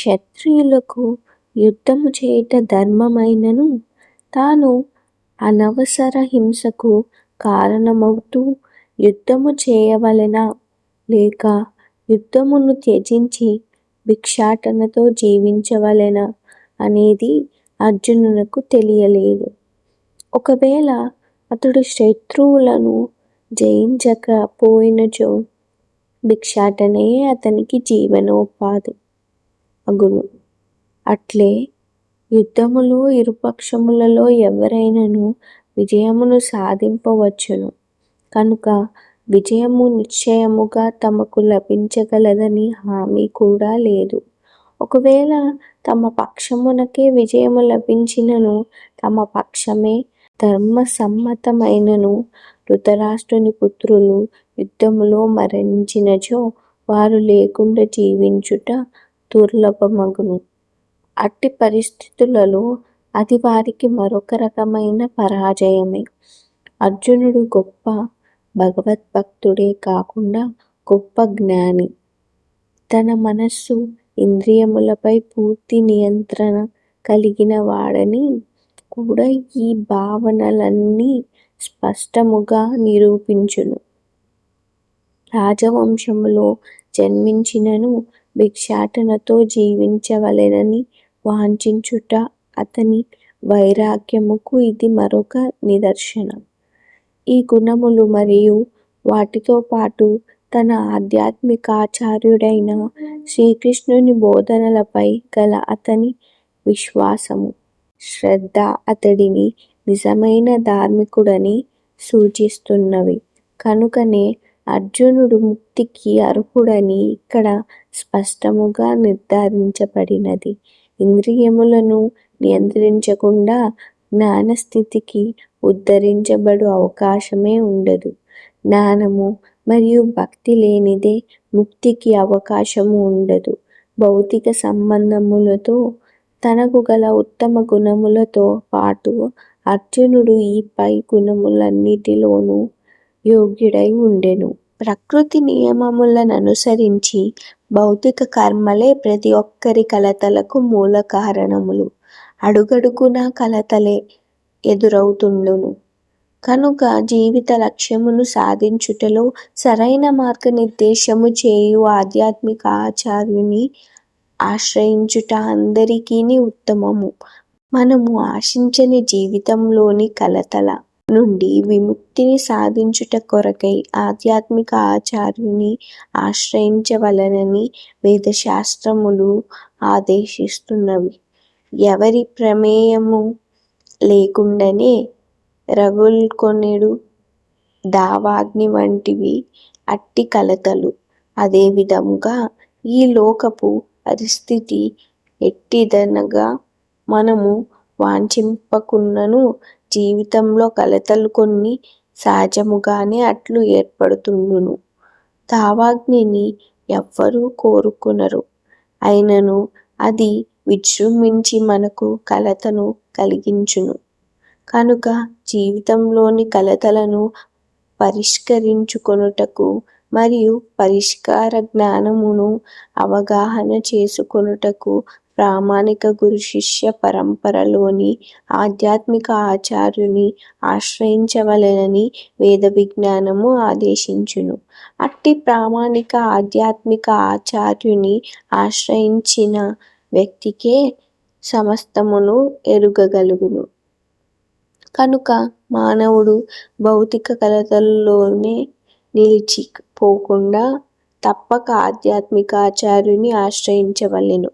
క్షత్రియులకు యుద్ధము చేయుట ధర్మమైనను తాను అనవసర హింసకు కారణమవుతూ యుద్ధము చేయవలెనా లేక యుద్ధమును త్యజించి భిక్షాటనతో జీవించవలెనా అనేది అర్జునునకు తెలియలేదు. ఒకవేళ అతడు శత్రువులను జయించకపోయినచో భిక్షాటనే అతనికి జీవనోపాధి అగును. అట్లే యుద్ధములో ఇరుపక్షములలో ఎవరైనను విజయమును సాధింపవచ్చును కనుక విజయము నిశ్చయముగా తమకు లభించగలదని హామీ కూడా లేదు. ఒకవేళ తమ పక్షమునకే విజయము లభించినను తమ పక్షమే ధర్మసమ్మతమైనను ధృతరాష్ట్రుని పుత్రులు యుద్ధములో మరణించినచో వారు లేకుండా జీవించుట దుర్లభమగును. అట్టి పరిస్థితులలో అది వారికి మరొక రకమైన పరాజయమే. అర్జునుడు గొప్ప భగవద్భక్తుడే కాకుండా గొప్ప జ్ఞాని. తన మనస్సు ఇంద్రియములపై పూర్తి నియంత్రణ కలిగిన వాడని కూడా ఈ భావనలన్నీ స్పష్టముగా నిరూపించును. రాజవంశములో జన్మించినను భిక్షాటనతో జీవించవలెనని వాంఛించుట అతని వైరాగ్యముకు ఇది మరొక నిదర్శనం. ఈ గుణములు మరియు వాటితో పాటు తన ఆధ్యాత్మికాచార్యుడైన శ్రీకృష్ణుని బోధనలపై గల అతని విశ్వాసము, శ్రద్ధ అతడిని నిజమైన ధార్మికుడని సూచిస్తున్నవి. కనుకనే అర్జునుడు ముక్తికి అర్హుడని ఇక్కడ స్పష్టముగా నిర్ధారించబడినది. ఇంద్రియములను నియంత్రించకుండా జ్ఞానస్థితికి ఉద్ధరించబడు అవకాశమే ఉండదు. జ్ఞానము మరియు భక్తి లేనిదే ముక్తికి అవకాశము ఉండదు. భౌతిక సంబంధములతో తనకు గల ఉత్తమ గుణములతో పాటు అర్జునుడు ఈ పై గుణములన్నిటిలోనూ యోగ్యుడై ఉండెను. ప్రకృతి నియమములననుసరించి భౌతిక కర్మలే ప్రతి ఒక్కరి కలతలకు మూల కారణములు. అడుగడుగునా కలతలే ఎదురవుతుండును. కనుక జీవిత లక్ష్యమును సాధించుటలో సరైన మార్గనిర్దేశము చేయు ఆధ్యాత్మిక ఆచార్యుని ఆశ్రయించుట అందరికీ ఉత్తమము. మనము ఆశించని జీవితంలోని కలతల నుండి విముక్తిని సాధించుట కొరకై ఆధ్యాత్మిక ఆచార్యుని ఆశ్రయించవలెనని వేదశాస్త్రములు ఆదేశిస్తున్నవి. ఎవరి ప్రమేయము లేకుండానే రగుల్కొనెడు దావాగ్ని వంటివి అట్టి కలతలు. అదే విధముగా ఈ లోకపు పరిస్థితి ఎట్టిదనగా మనము వాంఛింపకున్నను జీవితంలో కలతలు కొన్ని సహజముగానే అట్లు ఏర్పడుతుండును. దావాగ్నిని ఎవ్వరూ కోరుకొనరు. అయినను అది విజృంభించి మనకు కలతను కలిగించును. కనుక జీవితంలోని కలతలను పరిష్కరించుకొనుటకు మరియు పరిష్కార జ్ఞానమును అవగాహన చేసుకొనుటకు ప్రామాణిక గురు శిష్య పరంపరలోని ఆధ్యాత్మిక ఆచార్యుని ఆశ్రయించవలెనని వేద విజ్ఞానము ఆదేశించును. అట్టి ప్రామాణిక ఆధ్యాత్మిక ఆచార్యుని ఆశ్రయించిన వ్యక్తికే సమస్తమును ఎరుగగలుగును. కనుక మానవుడు భౌతిక కలతల్లోనే నిలిచి పోకుండా తప్పక ఆధ్యాత్మిక ఆచార్యుని ఆశ్రయించవలెను.